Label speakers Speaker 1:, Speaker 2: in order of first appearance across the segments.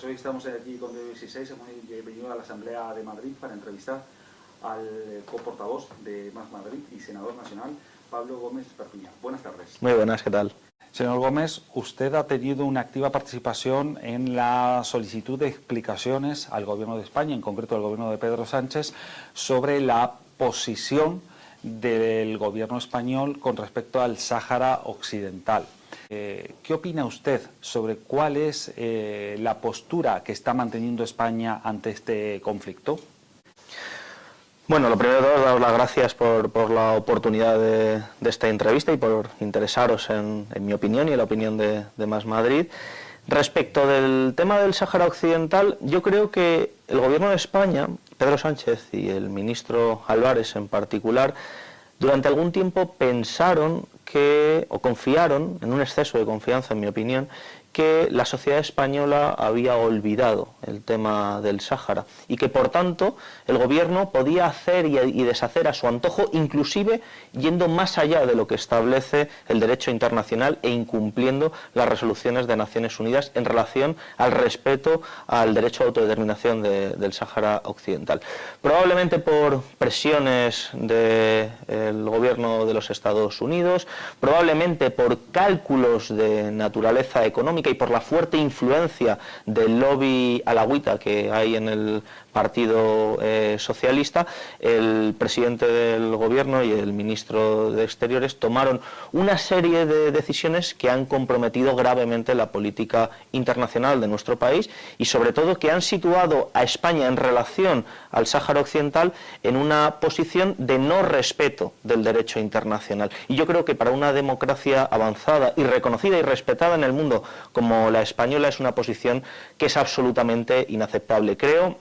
Speaker 1: Hoy estamos aquí con D16, hemos venido a la Asamblea de Madrid para entrevistar al coportavoz de Más Madrid y senador nacional, Pablo Gómez Perpiñán. Buenas tardes.
Speaker 2: Muy buenas, ¿qué tal?
Speaker 1: Señor Gómez, usted ha tenido una activa participación en la solicitud de explicaciones al Gobierno de España, en concreto al Gobierno de Pedro Sánchez, sobre la posición del Gobierno español con respecto al Sáhara Occidental. ¿Qué opina usted sobre cuál es la postura que está manteniendo España ante este conflicto?
Speaker 2: Bueno, lo primero de todo, daros las gracias por la oportunidad de esta entrevista y por interesaros en mi opinión y en la opinión de Más Madrid. Respecto del tema del Sáhara Occidental, yo creo que el Gobierno de España, Pedro Sánchez y el ministro Álvarez en particular, durante algún tiempo pensaron o confiaron, en un exceso de confianza en mi opinión, que la sociedad española había olvidado el tema del Sáhara y que por tanto el gobierno podía hacer y deshacer a su antojo, inclusive yendo más allá de lo que establece el derecho internacional e incumpliendo las resoluciones de Naciones Unidas en relación al respeto al derecho a autodeterminación del Sáhara Occidental. Probablemente por presiones del gobierno de los Estados Unidos, probablemente por cálculos de naturaleza económica y por la fuerte influencia del lobby alawita que hay en el Partido Socialista, el presidente del gobierno y el ministro de Exteriores tomaron una serie de decisiones que han comprometido gravemente la política internacional de nuestro país y sobre todo que han situado a España en relación al Sáhara Occidental en una posición de no respeto del derecho internacional. Y yo creo que para una democracia avanzada y reconocida y respetada en el mundo como la española es una posición que es absolutamente inaceptable. Creo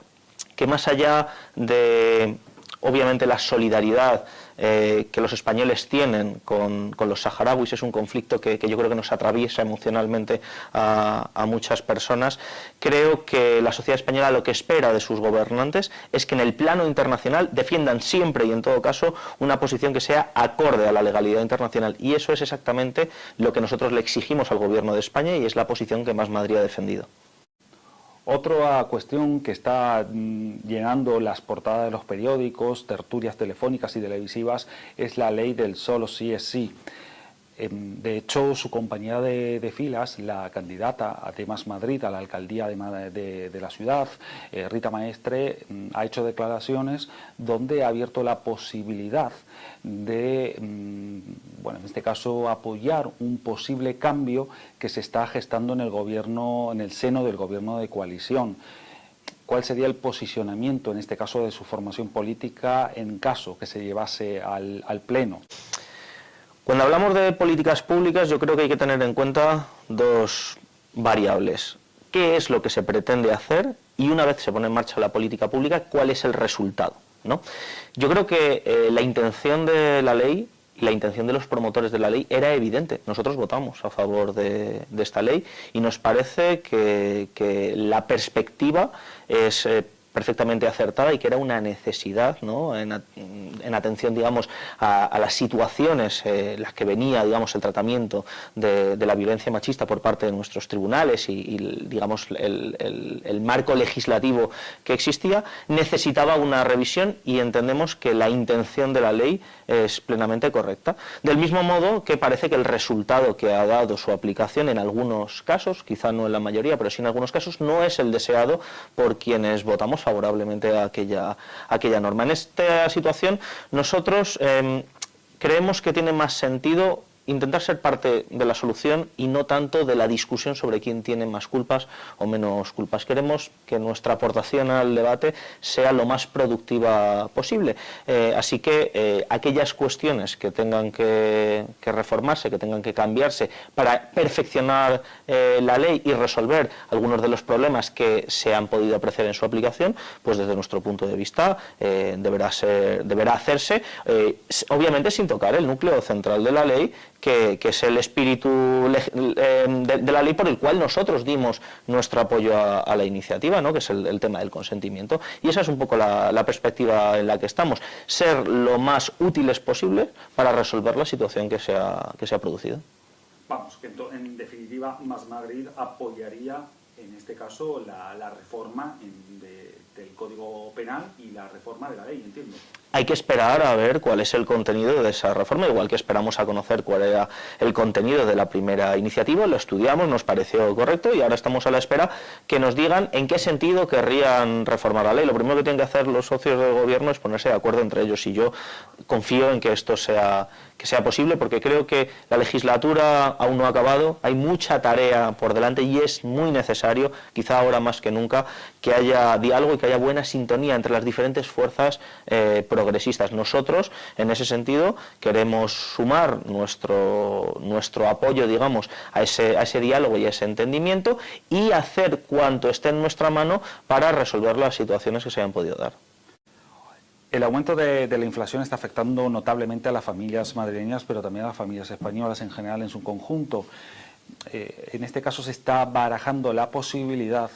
Speaker 2: que más allá de, obviamente, la solidaridad que los españoles tienen con los saharauis, es un conflicto que yo creo que nos atraviesa emocionalmente a muchas personas. Creo que la sociedad española lo que espera de sus gobernantes es que en el plano internacional defiendan siempre y en todo caso una posición que sea acorde a la legalidad internacional, y eso es exactamente lo que nosotros le exigimos al gobierno de España y es la posición que Más Madrid ha defendido.
Speaker 1: Otra cuestión que está llenando las portadas de los periódicos, tertulias telefónicas y televisivas, es la ley del solo sí es sí. De hecho, su compañera de filas, la candidata de Más Madrid a la alcaldía de la ciudad, Rita Maestre, ha hecho declaraciones donde ha abierto la posibilidad de, bueno, en este caso, apoyar un posible cambio que se está gestando en el gobierno, en el seno del gobierno de coalición. ¿Cuál sería el posicionamiento, en este caso, de su formación política en caso que se llevase al Pleno?
Speaker 2: Cuando hablamos de políticas públicas, yo creo que hay que tener en cuenta dos variables. ¿Qué es lo que se pretende hacer? Y una vez se pone en marcha la política pública, ¿cuál es el resultado? ¿No? Yo creo que la intención de la ley y la intención de los promotores de la ley era evidente. Nosotros votamos a favor de esta ley y nos parece que la perspectiva es perfectamente acertada y que era una necesidad, ¿no?, en atención, digamos, a las situaciones en las que venía, digamos, el tratamiento de la violencia machista por parte de nuestros tribunales y digamos, el marco legislativo que existía, necesitaba una revisión y entendemos que la intención de la ley es plenamente correcta. Del mismo modo que parece que el resultado que ha dado su aplicación en algunos casos, quizá no en la mayoría, pero sí en algunos casos, no es el deseado por quienes votamos favorablemente a aquella norma. En esta situación nosotros creemos que tiene más sentido intentar ser parte de la solución y no tanto de la discusión sobre quién tiene más culpas o menos culpas. Queremos que nuestra aportación al debate sea lo más productiva posible. Así que aquellas cuestiones que tengan que reformarse, que tengan que cambiarse para perfeccionar la ley y resolver algunos de los problemas que se han podido apreciar en su aplicación, pues desde nuestro punto de vista deberá hacerse, obviamente sin tocar el núcleo central de la ley, que es el espíritu de la ley por el cual nosotros dimos nuestro apoyo a la iniciativa, ¿no?, que es el tema del consentimiento. Y esa es un poco la perspectiva en la que estamos, ser lo más útiles posible para resolver la situación que se ha producido.
Speaker 1: Vamos, que en definitiva Más Madrid apoyaría en este caso, la reforma del Código Penal y la reforma de la ley, entiendo.
Speaker 2: Hay que esperar a ver cuál es el contenido de esa reforma, igual que esperamos a conocer cuál era el contenido de la primera iniciativa, lo estudiamos, nos pareció correcto y ahora estamos a la espera que nos digan en qué sentido querrían reformar la ley. Lo primero que tienen que hacer los socios del gobierno es ponerse de acuerdo entre ellos y yo confío en que esto sea posible porque creo que la legislatura aún no ha acabado, hay mucha tarea por delante y es muy necesario, quizá ahora más que nunca, que haya diálogo y que haya buena sintonía entre las diferentes fuerzas progresistas. Nosotros, en ese sentido, queremos sumar nuestro apoyo, digamos, a ese diálogo y a ese entendimiento y hacer cuanto esté en nuestra mano para resolver las situaciones que se hayan podido dar.
Speaker 1: El aumento de la inflación está afectando notablemente a las familias madrileñas, pero también a las familias españolas en general en su conjunto. En este caso se está barajando la posibilidad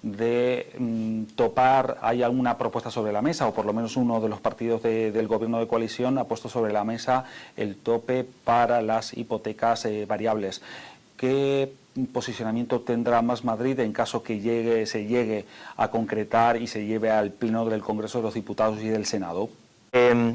Speaker 1: de topar, hay alguna propuesta sobre la mesa, o por lo menos uno de los partidos del gobierno de coalición ha puesto sobre la mesa el tope para las hipotecas variables. ¿Qué posicionamiento tendrá Más Madrid en caso que se llegue a concretar y se lleve al pleno del Congreso de los Diputados y del Senado?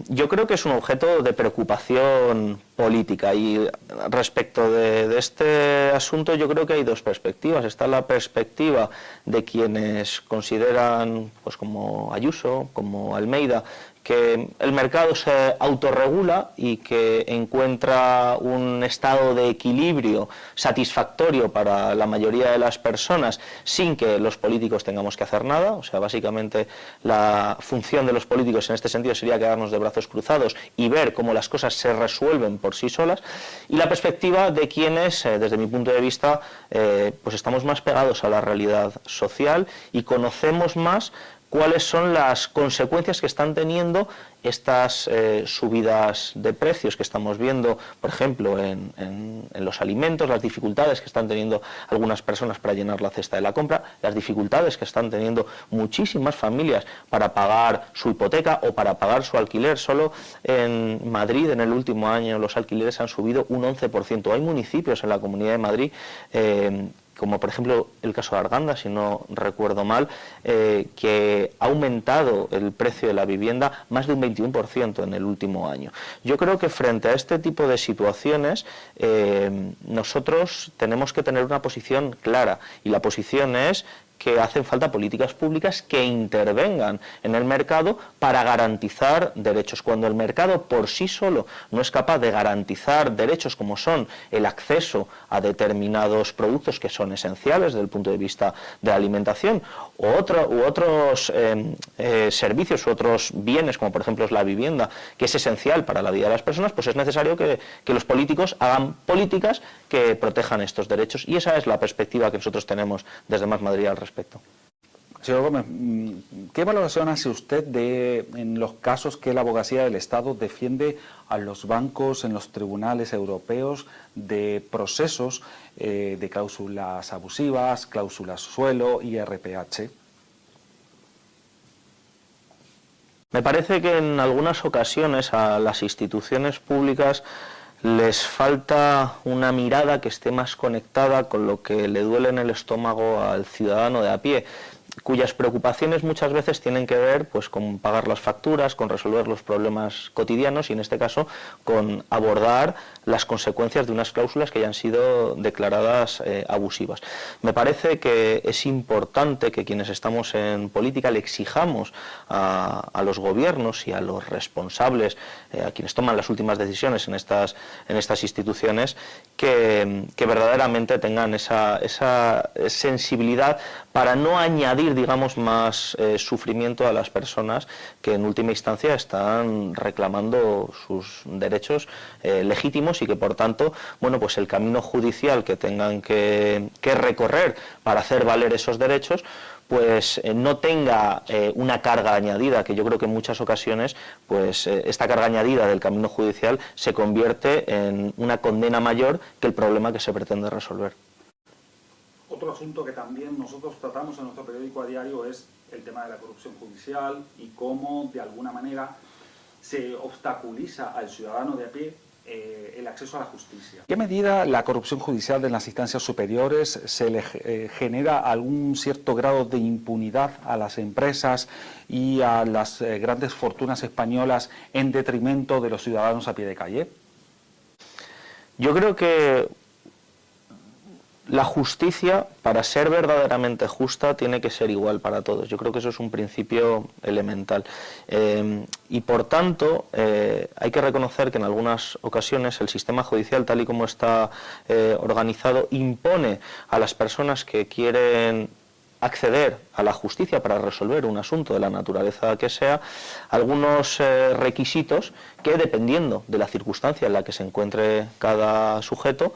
Speaker 2: Yo creo que es un objeto de preocupación política y respecto de este asunto yo creo que hay dos perspectivas. Está la perspectiva de quienes consideran, pues como Ayuso, como Almeida, que el mercado se autorregula y que encuentra un estado de equilibrio satisfactorio para la mayoría de las personas sin que los políticos tengamos que hacer nada. O sea, básicamente la función de los políticos en este sentido sería quedarnos de brazos cruzados y ver cómo las cosas se resuelven por sí solas. Y la perspectiva de quienes, desde mi punto de vista, pues estamos más pegados a la realidad social y conocemos más cuáles son las consecuencias que están teniendo estas subidas de precios que estamos viendo, por ejemplo, en los alimentos, las dificultades que están teniendo algunas personas para llenar la cesta de la compra, las dificultades que están teniendo muchísimas familias para pagar su hipoteca o para pagar su alquiler. Solo en Madrid, en el último año, los alquileres han subido un 11%. Hay municipios en la Comunidad de Madrid como por ejemplo el caso de Arganda, si no recuerdo mal, que ha aumentado el precio de la vivienda más de un 21% en el último año. Yo creo que frente a este tipo de situaciones nosotros tenemos que tener una posición clara y la posición es que hacen falta políticas públicas que intervengan en el mercado para garantizar derechos. Cuando el mercado por sí solo no es capaz de garantizar derechos como son el acceso a determinados productos que son esenciales desde el punto de vista de la alimentación u otros servicios u otros bienes como por ejemplo es la vivienda, que es esencial para la vida de las personas, pues es necesario que los políticos hagan políticas que protejan estos derechos y esa es la perspectiva que nosotros tenemos desde Más Madrid al respecto.
Speaker 1: Señor Gómez, ¿qué valoración hace usted en los casos que la abogacía del Estado defiende a los bancos en los tribunales europeos de procesos de cláusulas abusivas, cláusulas suelo y RPH?
Speaker 2: Me parece que en algunas ocasiones a las instituciones públicas les falta una mirada que esté más conectada con lo que le duele en el estómago al ciudadano de a pie, cuyas preocupaciones muchas veces tienen que ver pues con pagar las facturas, con resolver los problemas cotidianos y en este caso con abordar las consecuencias de unas cláusulas que ya han sido declaradas abusivas. Me parece que es importante que quienes estamos en política le exijamos a los gobiernos y a los responsables, a quienes toman las últimas decisiones en estas instituciones, que verdaderamente tengan esa sensibilidad para no añadir, digamos, más sufrimiento a las personas que en última instancia están reclamando sus derechos legítimos y que por tanto, bueno, pues el camino judicial que tengan que recorrer para hacer valer esos derechos pues no tenga una carga añadida, que yo creo que en muchas ocasiones pues esta carga añadida del camino judicial se convierte en una condena mayor que el problema que se pretende resolver.
Speaker 1: Otro asunto que también nosotros tratamos en nuestro periódico a diario es el tema de la corrupción judicial y cómo de alguna manera se obstaculiza al ciudadano de a pie el acceso a la justicia. ¿En qué medida la corrupción judicial de las instancias superiores se le genera algún cierto grado de impunidad a las empresas y a las grandes fortunas españolas en detrimento de los ciudadanos a pie de calle?
Speaker 2: Yo creo que la justicia, para ser verdaderamente justa, tiene que ser igual para todos. Yo creo que eso es un principio elemental. Y por tanto, hay que reconocer que en algunas ocasiones el sistema judicial, tal y como está organizado, impone a las personas que quieren acceder a la justicia para resolver un asunto de la naturaleza que sea, algunos requisitos que, dependiendo de la circunstancia en la que se encuentre cada sujeto,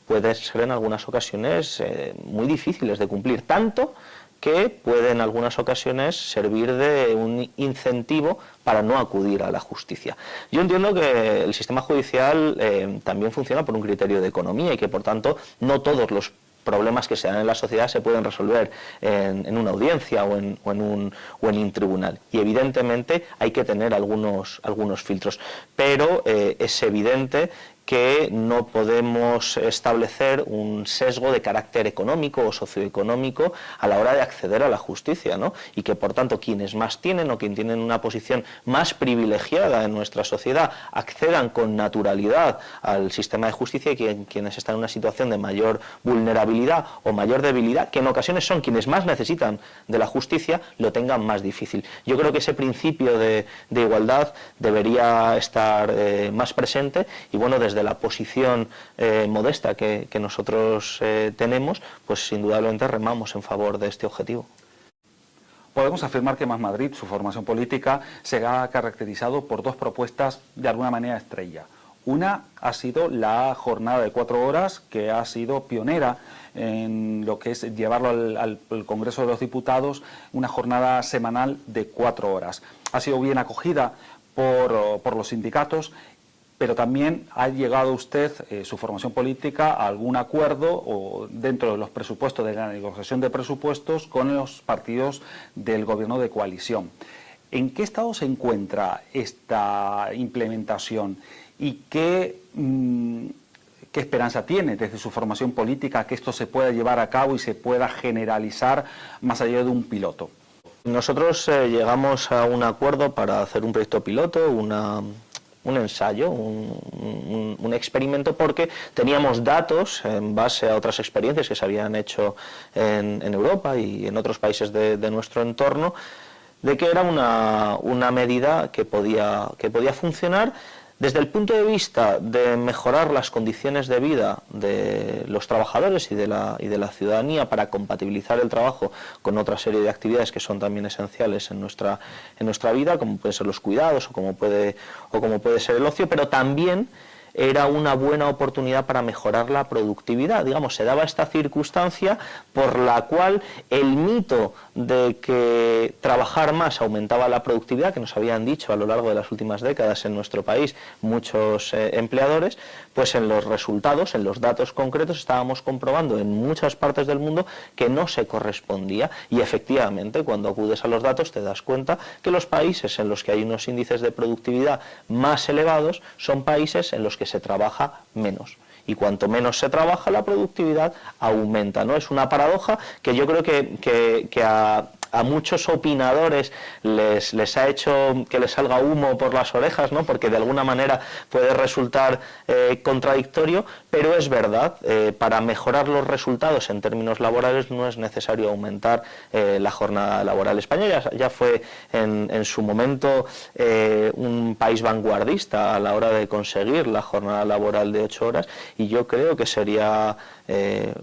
Speaker 2: puede ser en algunas ocasiones muy difíciles de cumplir, tanto que puede en algunas ocasiones servir de un incentivo para no acudir a la justicia. Yo entiendo que el sistema judicial también funciona por un criterio de economía y que por tanto no todos los problemas que se dan en la sociedad se pueden resolver en una audiencia o en un tribunal. Y evidentemente hay que tener algunos filtros, pero es evidente que no podemos establecer un sesgo de carácter económico o socioeconómico a la hora de acceder a la justicia, ¿no? Y que por tanto quienes más tienen o quienes tienen una posición más privilegiada en nuestra sociedad accedan con naturalidad al sistema de justicia y quienes están en una situación de mayor vulnerabilidad o mayor debilidad, que en ocasiones son quienes más necesitan de la justicia, lo tengan más difícil. Yo creo que ese principio de igualdad debería estar más presente y bueno, desde la posición modesta que nosotros tenemos, pues indudablemente remamos en favor de este objetivo.
Speaker 1: Podemos afirmar que Más Madrid, su formación política, se ha caracterizado por dos propuestas de alguna manera estrella. Una ha sido la jornada de 4 horas, que ha sido pionera en lo que es llevarlo al Congreso de los Diputados, una jornada semanal de 4 horas. Ha sido bien acogida por los sindicatos, pero también ha llegado usted, su formación política, a algún acuerdo o dentro de los presupuestos, de la negociación de presupuestos con los partidos del gobierno de coalición. ¿En qué estado se encuentra esta implementación y qué esperanza tiene desde su formación política que esto se pueda llevar a cabo y se pueda generalizar más allá de un piloto?
Speaker 2: Nosotros llegamos a un acuerdo para hacer un proyecto piloto, un ensayo, un experimento, porque teníamos datos en base a otras experiencias que se habían hecho en Europa y en otros países de nuestro entorno, de que era una medida que podía funcionar desde el punto de vista de mejorar las condiciones de vida de los trabajadores y de la ciudadanía para compatibilizar el trabajo con otra serie de actividades que son también esenciales en nuestra vida, como pueden ser los cuidados o como puede ser el ocio, pero también era una buena oportunidad para mejorar la productividad. Digamos, se daba esta circunstancia por la cual el mito de que trabajar más aumentaba la productividad, que nos habían dicho a lo largo de las últimas décadas en nuestro país muchos empleadores, pues en los resultados, en los datos concretos, estábamos comprobando en muchas partes del mundo que no se correspondía. Y efectivamente, cuando acudes a los datos te das cuenta que los países en los que hay unos índices de productividad más elevados son países en los que se trabaja menos. Y cuanto menos se trabaja, la productividad aumenta, ¿no? Es una paradoja que yo creo que a muchos opinadores les ha hecho que les salga humo por las orejas, ¿no? Porque de alguna manera puede resultar contradictorio, pero es verdad, para mejorar los resultados en términos laborales no es necesario aumentar la jornada laboral. España ya fue en su momento un país vanguardista a la hora de conseguir la jornada laboral de 8 horas y yo creo que sería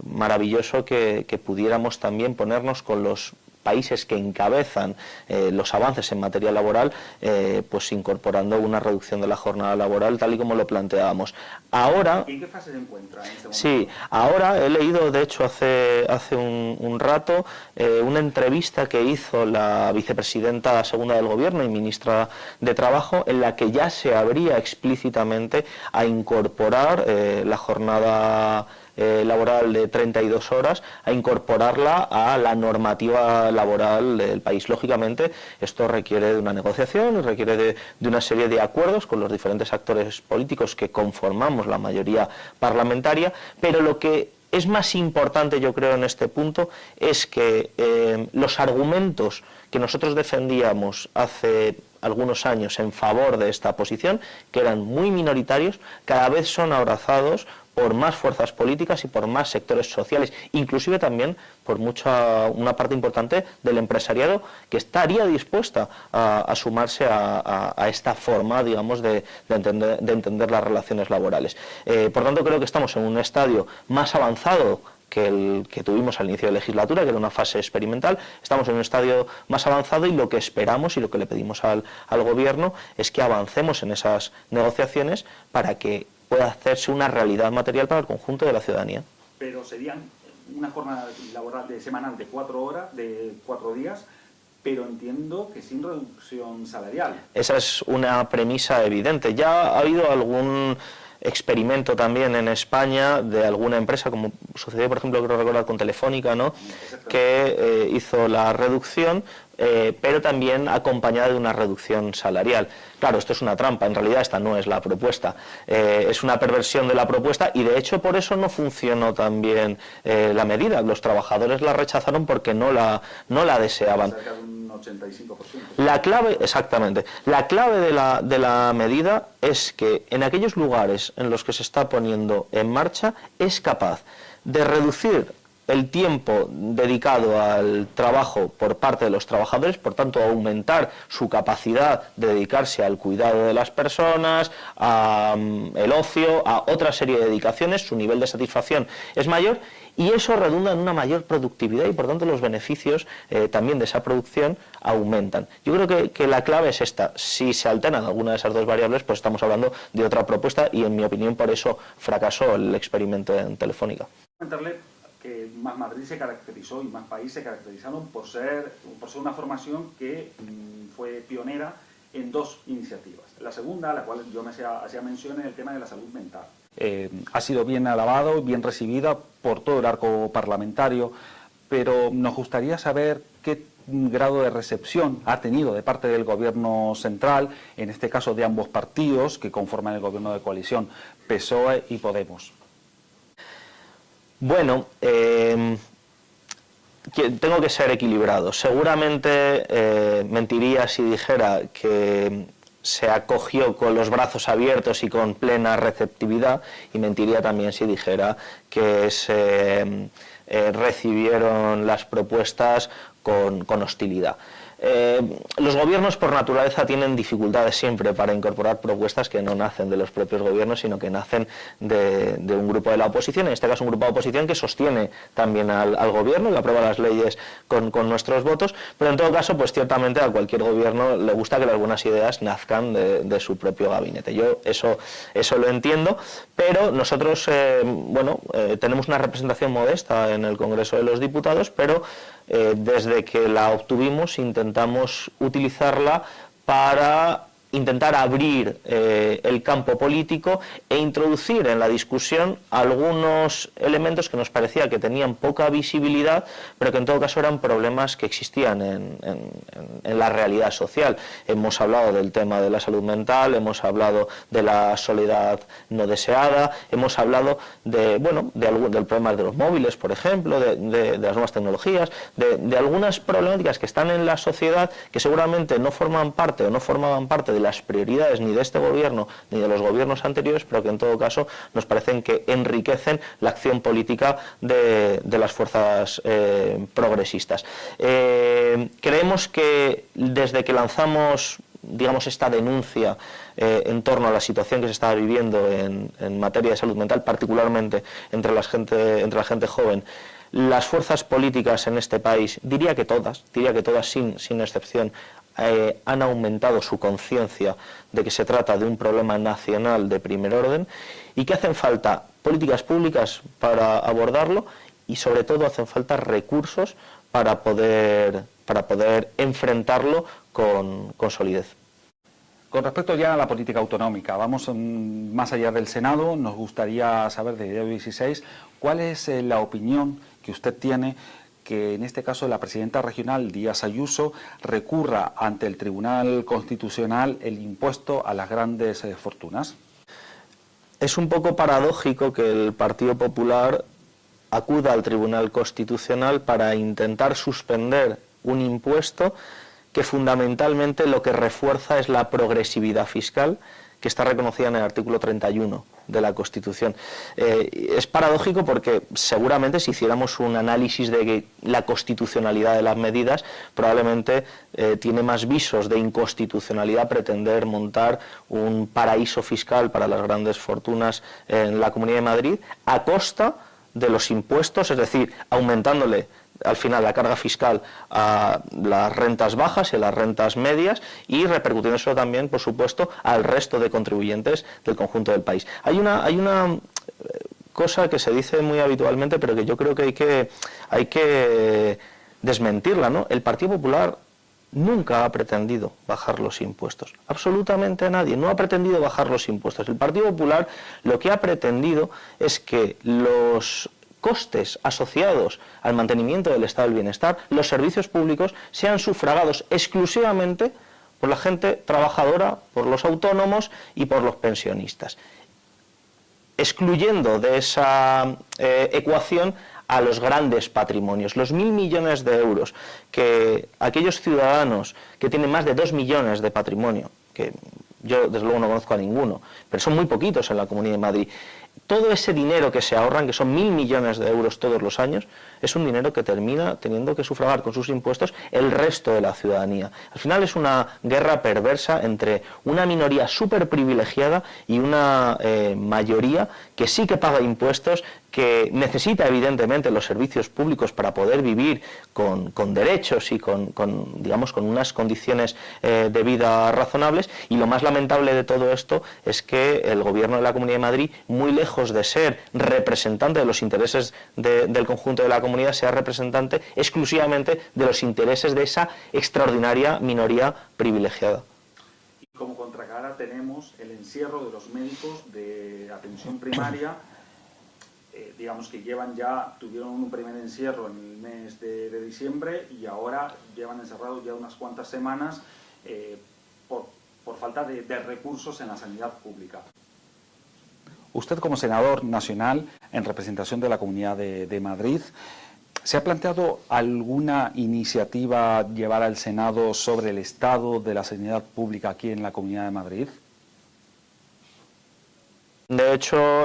Speaker 2: maravilloso que pudiéramos también ponernos con los países que encabezan los avances en materia laboral, pues incorporando una reducción de la jornada laboral tal y como lo planteábamos. Ahora,
Speaker 1: ¿en qué fase se encuentra en este momento?
Speaker 2: Sí, ahora he leído, de hecho hace un rato, una entrevista que hizo la vicepresidenta segunda del Gobierno y ministra de Trabajo, en la que ya se abría explícitamente a incorporar la jornada laboral de 32 horas a incorporarla a la normativa laboral del país. Lógicamente, esto requiere de una negociación y requiere de una serie de acuerdos con los diferentes actores políticos que conformamos la mayoría parlamentaria, pero lo que es más importante, yo creo, en este punto es que los argumentos que nosotros defendíamos hace algunos años en favor de esta posición, que eran muy minoritarios, cada vez son abrazados por más fuerzas políticas y por más sectores sociales, inclusive también por una parte importante del empresariado que estaría dispuesta a sumarse a esta forma, digamos, de entender las relaciones laborales. Por tanto, creo que estamos en un estadio más avanzado que el que tuvimos al inicio de la legislatura, que era una fase experimental. Estamos en un estadio más avanzado y lo que esperamos y lo que le pedimos al Gobierno es que avancemos en esas negociaciones para que pueda hacerse una realidad material para el conjunto de la ciudadanía.
Speaker 1: Pero serían una jornada laboral semanal de 4 horas, de 4 días, pero entiendo que sin reducción salarial.
Speaker 2: Esa es una premisa evidente. Ya ha habido algún experimento también en España de alguna empresa, como sucedió, por ejemplo, creo recordar con Telefónica, ¿no?, que hizo la reducción, pero también acompañada de una reducción salarial. Claro, esto es una trampa, en realidad esta no es la propuesta, es una perversión de la propuesta y de hecho por eso no funcionó tan bien la medida. Los trabajadores la rechazaron porque no la deseaban.
Speaker 1: Cerca de un 85%.
Speaker 2: La clave, exactamente, la clave de la medida es que en aquellos lugares en los que se está poniendo en marcha es capaz de reducir el tiempo dedicado al trabajo por parte de los trabajadores, por tanto aumentar su capacidad de dedicarse al cuidado de las personas, al ocio, a otra serie de dedicaciones, su nivel de satisfacción es mayor y eso redunda en una mayor productividad y por tanto los beneficios también de esa producción aumentan. Yo creo que la clave es esta. Si se alternan alguna de esas dos variables, pues estamos hablando de otra propuesta y en mi opinión por eso fracasó el experimento en Telefónica.
Speaker 1: Que Más Madrid se caracterizó y Más País se caracterizaron por ser una formación que fue pionera en dos iniciativas. La segunda, a la cual yo me hacía mención, es el tema de la salud mental. Ha sido bien alabado, bien recibida por todo el arco parlamentario, pero nos gustaría saber qué grado de recepción ha tenido de parte del Gobierno central, en este caso de ambos partidos que conforman el Gobierno de coalición, PSOE y Podemos.
Speaker 2: Bueno, tengo que ser equilibrado. Seguramente mentiría si dijera que se acogió con los brazos abiertos y con plena receptividad, y mentiría también si dijera que se recibieron las propuestas con hostilidad. Los gobiernos por naturaleza tienen dificultades siempre para incorporar propuestas que no nacen de los propios gobiernos, sino que nacen de un grupo de la oposición, en este caso un grupo de oposición que sostiene también al gobierno y aprueba las leyes con nuestros votos, pero en todo caso, pues ciertamente a cualquier gobierno le gusta que las buenas ideas nazcan de su propio gabinete. Yo eso lo entiendo, pero nosotros tenemos una representación modesta en el Congreso de los Diputados, pero desde que la obtuvimos intentamos utilizarla para intentar abrir el campo político e introducir en la discusión algunos elementos que nos parecía que tenían poca visibilidad, pero que en todo caso eran problemas que existían en la realidad social. Hemos hablado del tema de la salud mental, hemos hablado de la soledad no deseada, hemos hablado del problema de los móviles, por ejemplo, de las nuevas tecnologías, de algunas problemáticas que están en la sociedad que seguramente no forman parte o no formaban parte de las prioridades ni de este gobierno ni de los gobiernos anteriores, pero que en todo caso nos parecen que enriquecen la acción política de las fuerzas progresistas. Creemos que desde que lanzamos, digamos, esta denuncia en torno a la situación que se estaba viviendo en materia de salud mental, particularmente entre la gente joven, las fuerzas políticas en este país, diría que todas sin excepción, han aumentado su conciencia de que se trata de un problema nacional de primer orden y que hacen falta políticas públicas para abordarlo y sobre todo hacen falta recursos para poder enfrentarlo con solidez.
Speaker 1: Con respecto ya a la política autonómica, vamos más allá del Senado, nos gustaría saber de Diario 16 cuál es la opinión que usted tiene que en este caso la presidenta regional Díaz Ayuso recurra ante el Tribunal Constitucional el impuesto a las grandes fortunas.
Speaker 2: Es un poco paradójico que el Partido Popular acuda al Tribunal Constitucional para intentar suspender un impuesto que fundamentalmente lo que refuerza es la progresividad fiscal que está reconocida en el artículo 31 de la Constitución. Es paradójico porque seguramente si hiciéramos un análisis de la constitucionalidad de las medidas, probablemente tiene más visos de inconstitucionalidad pretender montar un paraíso fiscal para las grandes fortunas en la Comunidad de Madrid a costa de los impuestos, es decir, aumentándole al final la carga fiscal a las rentas bajas y a las rentas medias y repercutiendo eso también, por supuesto, al resto de contribuyentes del conjunto del país. Hay una cosa que se dice muy habitualmente, pero que yo creo que hay que desmentirla, ¿no? El Partido Popular nunca ha pretendido bajar los impuestos. Absolutamente nadie. No ha pretendido bajar los impuestos. El Partido Popular lo que ha pretendido es que los costes asociados al mantenimiento del estado del bienestar, los servicios públicos, sean sufragados exclusivamente por la gente trabajadora, por los autónomos y por los pensionistas, excluyendo de esa ecuación a los grandes patrimonios, los 1.000 millones de euros que aquellos ciudadanos que tienen más de 2 millones de patrimonio, que yo desde luego no conozco a ninguno, pero son muy poquitos en la Comunidad de Madrid. Todo ese dinero que se ahorran, que son 1.000 millones de euros todos los años, es un dinero que termina teniendo que sufragar con sus impuestos el resto de la ciudadanía. Al final es una guerra perversa entre una minoría súper privilegiada y una mayoría que sí que paga impuestos, que necesita evidentemente los servicios públicos para poder vivir con derechos y digamos, con unas condiciones de vida razonables. Y lo más lamentable de todo esto es que el Gobierno de la Comunidad de Madrid, muy lejos de ser representante de los intereses del conjunto de la comunidad, sea representante exclusivamente de los intereses de esa extraordinaria minoría privilegiada.
Speaker 1: Y como contracara tenemos el encierro de los médicos de atención primaria, digamos que tuvieron un primer encierro en el mes de diciembre y ahora llevan encerrados ya unas cuantas semanas por falta de recursos en la sanidad pública. Usted como senador nacional en representación de la Comunidad de Madrid, ¿se ha planteado alguna iniciativa llevar al Senado sobre el estado de la sanidad pública aquí en la Comunidad de Madrid?
Speaker 2: De hecho,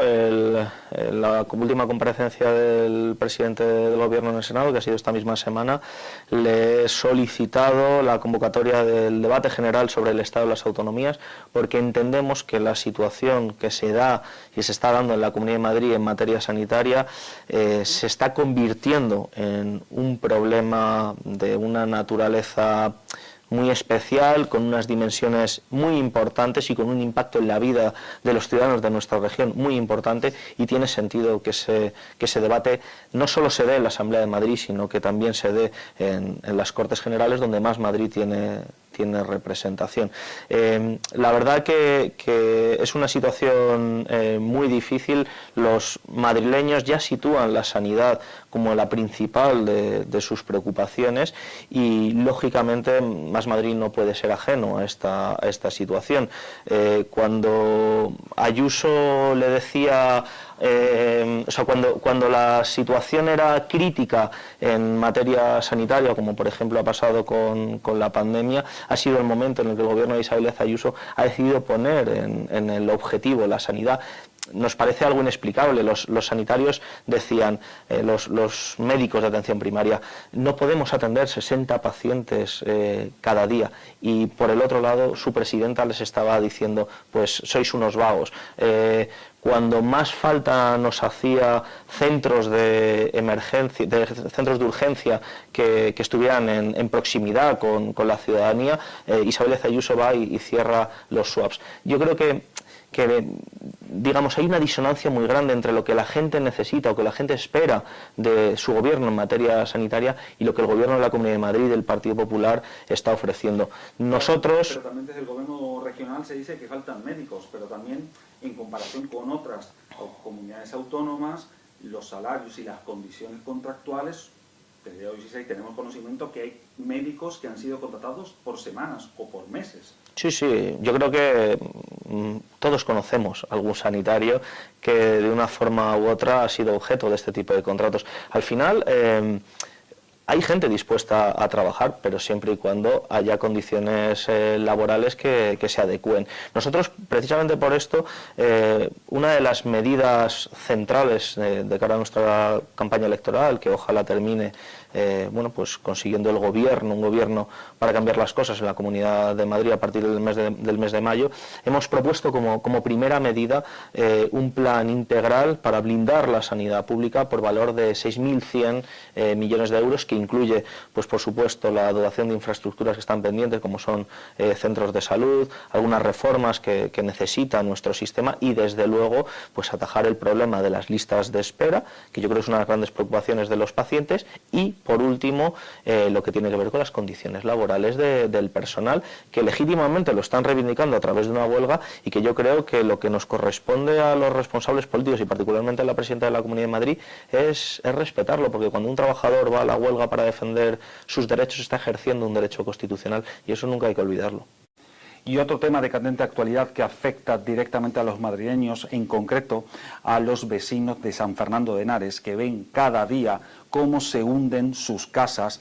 Speaker 2: la última comparecencia del presidente del Gobierno en el Senado, que ha sido esta misma semana, le he solicitado la convocatoria del debate general sobre el Estado de las autonomías, porque entendemos que la situación que se da y se está dando en la Comunidad de Madrid en materia sanitaria se está convirtiendo en un problema de una naturaleza muy especial, con unas dimensiones muy importantes y con un impacto en la vida de los ciudadanos de nuestra región muy importante, y tiene sentido que ese debate no solo se dé en la Asamblea de Madrid, sino que también se dé en las Cortes Generales, donde más Madrid tiene representación. La verdad que es una situación muy difícil. Los madrileños ya sitúan la sanidad como la principal de sus preocupaciones y, lógicamente, Más Madrid no puede ser ajeno a esta situación. Cuando Ayuso le decía... cuando la situación era crítica en materia sanitaria, como por ejemplo ha pasado con la pandemia, ha sido el momento en el que el gobierno de Isabel Ayuso ha decidido poner en el objetivo la sanidad. Nos parece algo inexplicable. Los sanitarios decían, los médicos de atención primaria, no podemos atender 60 pacientes cada día, y por el otro lado su presidenta les estaba diciendo, pues sois unos vagos. Cuando más falta nos hacía centros de emergencia, centros de urgencia que estuvieran en proximidad con la ciudadanía, Isabel Ayuso va y cierra los SWAPs. Yo creo que digamos, hay una disonancia muy grande entre lo que la gente necesita o que la gente espera de su gobierno en materia sanitaria y lo que el gobierno de la Comunidad de Madrid, del Partido Popular, está ofreciendo. Nosotros...
Speaker 1: Pero también desde el gobierno regional regional se dice que faltan médicos, pero también en comparación con otras comunidades autónomas, los salarios y las condiciones contractuales, desde hoy sí tenemos conocimiento que hay médicos que han sido contratados por semanas o por meses.
Speaker 2: Sí, sí, yo creo que todos conocemos algún sanitario que de una forma u otra ha sido objeto de este tipo de contratos. Al final, hay gente dispuesta a trabajar, pero siempre y cuando haya condiciones laborales que se adecúen. Nosotros, precisamente por esto, una de las medidas centrales de cara a nuestra campaña electoral, que ojalá termine bueno, pues consiguiendo un gobierno para cambiar las cosas en la Comunidad de Madrid a partir del mes de mayo, hemos propuesto como primera medida un plan integral para blindar la sanidad pública por valor de 6.100 millones de euros, que incluye, pues por supuesto, la dotación de infraestructuras que están pendientes, como son centros de salud, algunas reformas que necesita nuestro sistema y, desde luego, pues atajar el problema de las listas de espera, que yo creo que es una de las grandes preocupaciones de los pacientes, y, por último, lo que tiene que ver con las condiciones laborales del personal, que legítimamente lo están reivindicando a través de una huelga, y que yo creo que lo que nos corresponde a los responsables políticos y particularmente a la presidenta de la Comunidad de Madrid es respetarlo, porque cuando un trabajador va a la huelga para defender sus derechos está ejerciendo un derecho constitucional, y eso nunca hay que olvidarlo.
Speaker 1: Y otro tema de candente actualidad que afecta directamente a los madrileños, en concreto a los vecinos de San Fernando de Henares, que ven cada día cómo se hunden sus casas,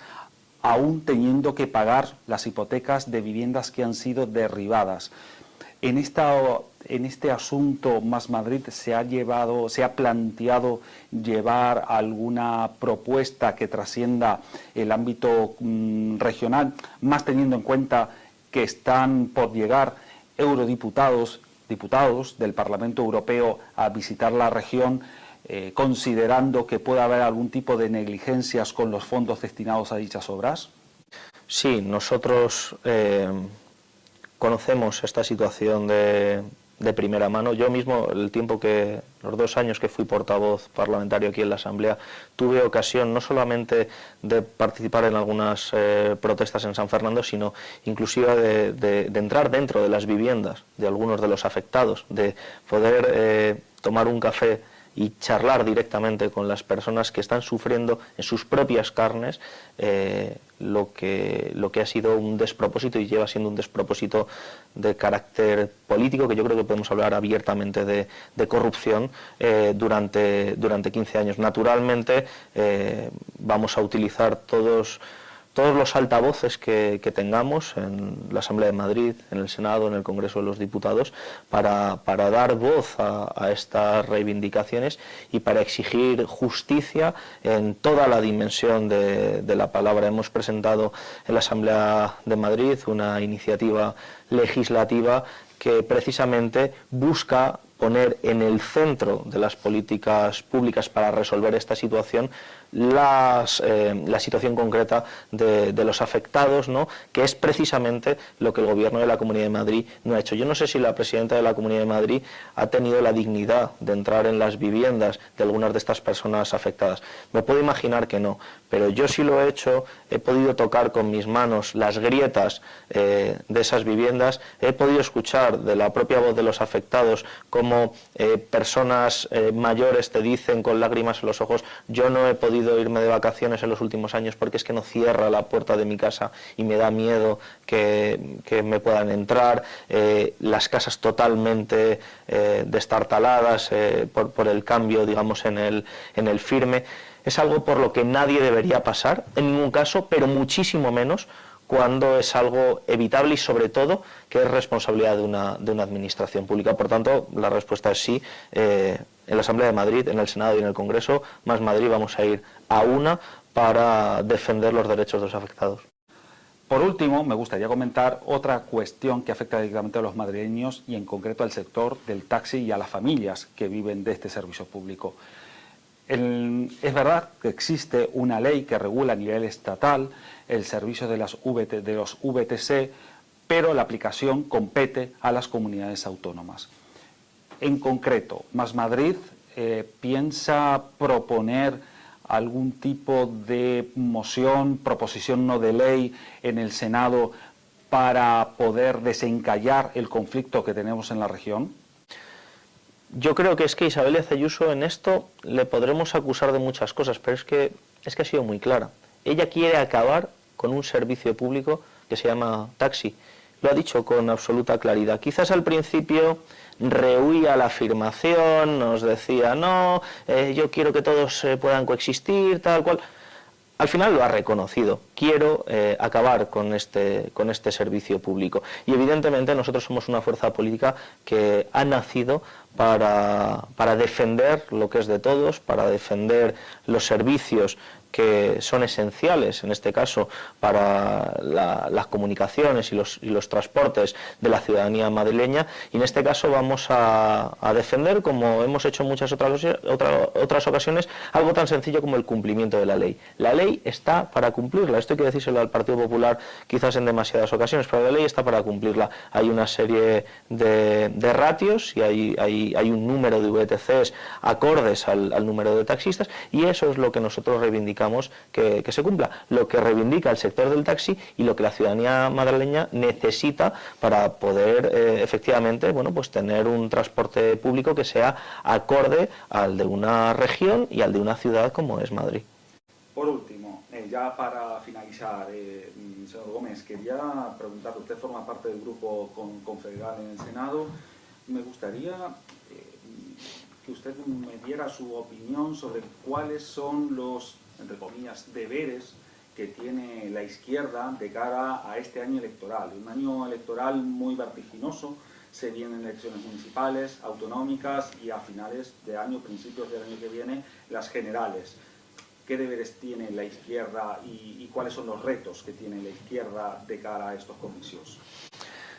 Speaker 1: aún teniendo que pagar las hipotecas de viviendas que han sido derribadas. En este asunto, Más Madrid se ha planteado llevar alguna propuesta que trascienda el ámbito regional, más teniendo en cuenta que están por llegar diputados del Parlamento Europeo a visitar la región, considerando que puede haber algún tipo de negligencias con los fondos destinados a dichas obras?
Speaker 2: Sí, nosotros conocemos esta situación de primera mano. Yo mismo, los 2 años que fui portavoz parlamentario aquí en la Asamblea, tuve ocasión no solamente de participar en algunas protestas en San Fernando, sino inclusive de entrar dentro de las viviendas de algunos de los afectados, de poder tomar un café y charlar directamente con las personas que están sufriendo en sus propias carnes lo que ha sido un despropósito, y lleva siendo un despropósito de carácter político, que yo creo que podemos hablar abiertamente de corrupción durante 15 años. Naturalmente vamos a utilizar todos los altavoces que tengamos en la Asamblea de Madrid, en el Senado, en el Congreso de los Diputados, para dar voz a estas reivindicaciones y para exigir justicia en toda la dimensión de la palabra. Hemos presentado en la Asamblea de Madrid una iniciativa legislativa que precisamente busca poner en el centro de las políticas públicas para resolver esta situación la situación concreta de los afectados, ¿no?, que es precisamente lo que el Gobierno de la Comunidad de Madrid no ha hecho. Yo no sé si la presidenta de la Comunidad de Madrid ha tenido la dignidad de entrar en las viviendas de algunas de estas personas afectadas. Me puedo imaginar que no, pero yo sí lo he hecho. He podido tocar con mis manos las grietas de esas viviendas, he podido escuchar de la propia voz de los afectados cómo personas mayores te dicen con lágrimas en los ojos: yo no he podido irme de vacaciones en los últimos años porque es que no cierra la puerta de mi casa y me da miedo que me puedan entrar, las casas totalmente destartaladas por el cambio, digamos, en el firme. Es algo por lo que nadie debería pasar en ningún caso, pero muchísimo menos cuando es algo evitable y, sobre todo, que es responsabilidad de una administración pública. Por tanto, la respuesta es sí. En la Asamblea de Madrid, en el Senado y en el Congreso, Más Madrid, vamos a ir a una para defender los derechos de los afectados.
Speaker 1: Por último, me gustaría comentar otra cuestión que afecta directamente a los madrileños y en concreto al sector del taxi y a las familias que viven de este servicio público. Es verdad que existe una ley que regula a nivel estatal el servicio de los VTC, pero la aplicación compete a las comunidades autónomas. En concreto, Más Madrid piensa proponer algún tipo de moción, proposición no de ley en el Senado para poder desencallar el conflicto que tenemos en la región?
Speaker 2: Yo creo que es que Isabel Díaz Ayuso en esto le podremos acusar de muchas cosas, pero es que ha sido muy clara. Ella quiere acabar con un servicio público que se llama taxi. Lo ha dicho con absoluta claridad. Quizás al principio rehuía la afirmación, nos decía, no, yo quiero que todos puedan coexistir, tal cual. Al final lo ha reconocido. Quiero acabar con este servicio público. Y evidentemente nosotros somos una fuerza política que ha nacido para defender lo que es de todos, para defender los servicios que son esenciales, en este caso, para las comunicaciones y los transportes de la ciudadanía madrileña, y en este caso vamos a defender, como hemos hecho en muchas otras ocasiones, algo tan sencillo como el cumplimiento de la ley. La ley está para cumplirla, esto hay que decírselo al Partido Popular quizás en demasiadas ocasiones, pero la ley está para cumplirla. Hay una serie de ratios y hay un número de VTCs acordes al número de taxistas, y eso es lo que nosotros reivindicamos que se cumpla, lo que reivindica el sector del taxi y lo que la ciudadanía madrileña necesita para poder efectivamente, bueno, pues tener un transporte público que sea acorde al de una región y al de una ciudad como es Madrid.
Speaker 1: Por último, ya para finalizar, señor Gómez, quería preguntarle, usted forma parte del grupo confederal en el Senado, me gustaría que usted me diera su opinión sobre cuáles son los, entre comillas, deberes que tiene la izquierda de cara a este año electoral. Un año electoral muy vertiginoso, se vienen elecciones municipales, autonómicas y a finales de año, principios del año que viene, las generales. ¿Qué deberes tiene la izquierda y cuáles son los retos que tiene la izquierda de cara a estos comicios?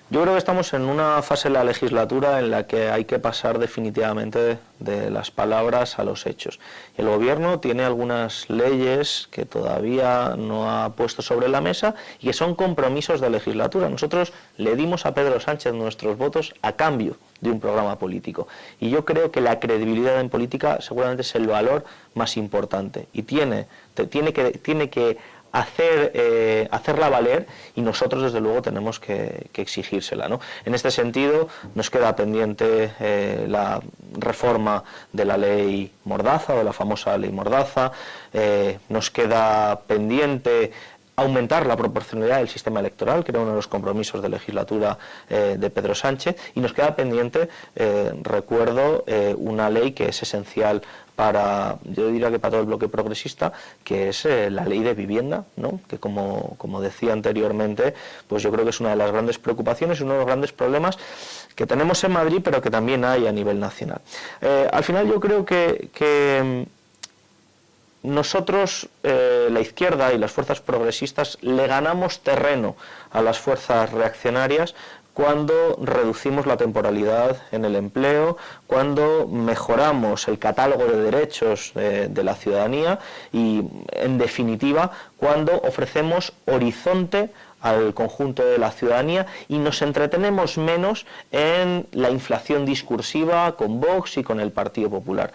Speaker 2: Yo creo que estamos en una fase de la legislatura en la que hay que pasar definitivamente de las palabras a los hechos. El Gobierno tiene algunas leyes que todavía no ha puesto sobre la mesa y que son compromisos de legislatura. Nosotros le dimos a Pedro Sánchez nuestros votos a cambio de un programa político. Y yo creo que la credibilidad en política seguramente es el valor más importante y tiene que hacerla valer, y nosotros desde luego tenemos que exigírsela, ¿no? En este sentido nos queda pendiente la reforma de la ley Mordaza, o de la famosa ley Mordaza, nos queda pendiente aumentar la proporcionalidad del sistema electoral, que era uno de los compromisos de legislatura de Pedro Sánchez, y nos queda pendiente, recuerdo, una ley que es esencial yo diría que para todo el bloque progresista, que es la ley de vivienda, ¿no? Que como decía anteriormente, pues yo creo que es una de las grandes preocupaciones, uno de los grandes problemas que tenemos en Madrid, pero que también hay a nivel nacional. Al final yo creo que nosotros, la izquierda y las fuerzas progresistas, le ganamos terreno a las fuerzas reaccionarias cuando reducimos la temporalidad en el empleo, cuando mejoramos el catálogo de derechos de la ciudadanía y, en definitiva, cuando ofrecemos horizonte al conjunto de la ciudadanía y nos entretenemos menos en la inflación discursiva con Vox y con el Partido Popular.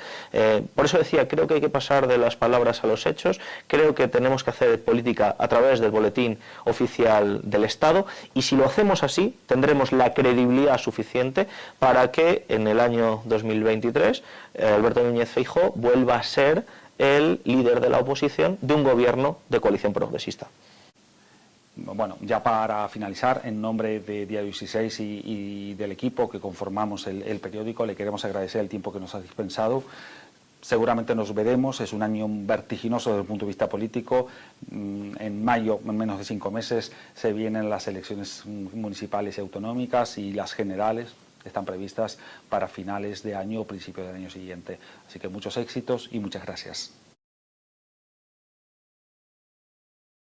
Speaker 2: Por eso decía, creo que hay que pasar de las palabras a los hechos, creo que tenemos que hacer política a través del boletín oficial del Estado, y si lo hacemos así tendremos la credibilidad suficiente para que en el año 2023 Alberto Núñez Feijóo vuelva a ser el líder de la oposición de un gobierno de coalición progresista.
Speaker 1: Bueno, ya para finalizar, en nombre de Diario 16 y del equipo que conformamos el periódico, le queremos agradecer el tiempo que nos ha dispensado. Seguramente nos veremos, es un año vertiginoso desde el punto de vista político. En mayo, en menos de 5 meses, se vienen las elecciones municipales y autonómicas, y las generales están previstas para finales de año o principio del año siguiente. Así que muchos éxitos y muchas gracias.